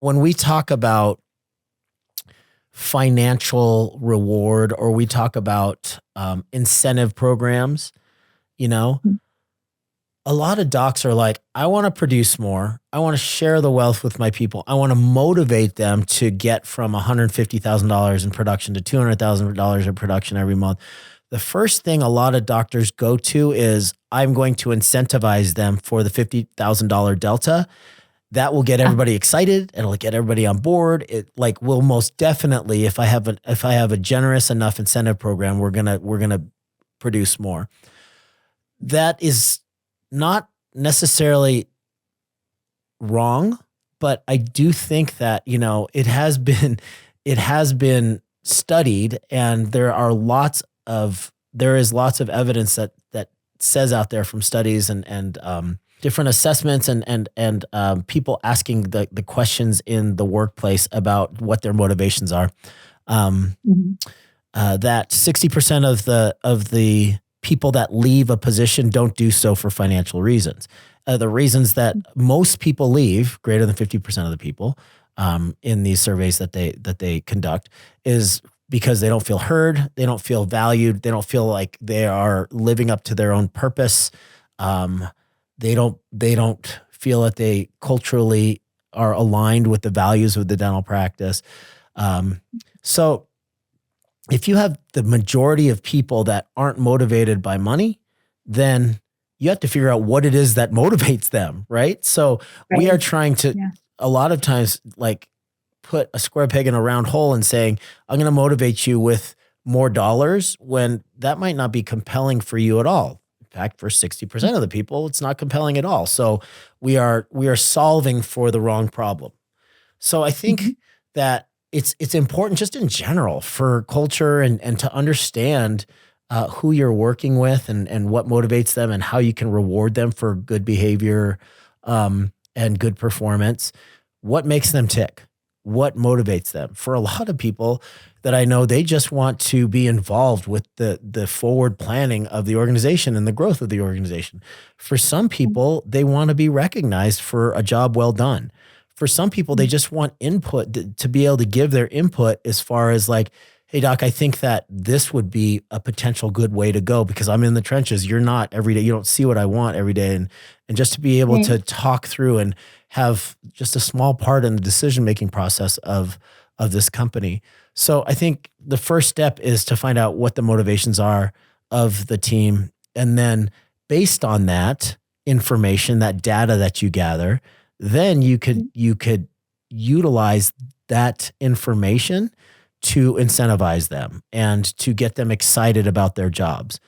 when we talk about financial reward or we talk about incentive programs, you know, Mm. a lot of docs are like, I want to produce more. I want to share the wealth with my people. I want to motivate them to get from $150,000 in production to $200,000 in production every month. The first thing a lot of doctors go to is I'm going to incentivize them for the $50,000 delta. That will get Ah, everybody excited. It'll get everybody on board. It like will most definitely, if I have a generous enough incentive program, we're gonna produce more. That is not necessarily wrong, but I do think that, it has been studied, and there is lots of evidence that says out there from studies and different assessments and people asking the questions in the workplace about what their motivations are. Um, mhm. that 60% of the people that leave a position don't do so for financial reasons. The reasons that most people leave, greater than 50% of the people, in these surveys that they conduct, is because they don't feel heard, they don't feel valued, they don't feel like they are living up to their own purpose. Um, they don't feel that they culturally are aligned with the values of the dental practice. Um, so if you have the majority of people that aren't motivated by money, then you have to figure out what it is that motivates them, right? So we are Right. trying to, Yeah. a lot of times, like, put a square peg in a round hole and saying, I'm going to motivate you with more dollars when that might not be compelling for you at all. In fact, for 60% of the people, it's not compelling at all. So we are solving for the wrong problem. So I Mhm. think that it's important just in general for culture and to understand who you're working with and what motivates them and how you can reward them for good behavior and good performance. What makes them tick? What motivates them? For a lot of people that I know, they just want to be involved with the forward planning of the organization and the growth of the organization. For some Mm, people, they want to be recognized for a job well done. For some people, they mm, just want input to be able to give their input as far as like, hey, doc, I think that this would be a potential good way to go because I'm in the trenches. You're not every day. You don't see what I want every day. And just to be able right. to talk through and have just a small part in the decision making process of this company. So I think the first step is to find out what the motivations are of the team. And then based on that information, that data that you gather, then you could Mm, you could utilize that information to incentivize them and to get them excited about their jobs.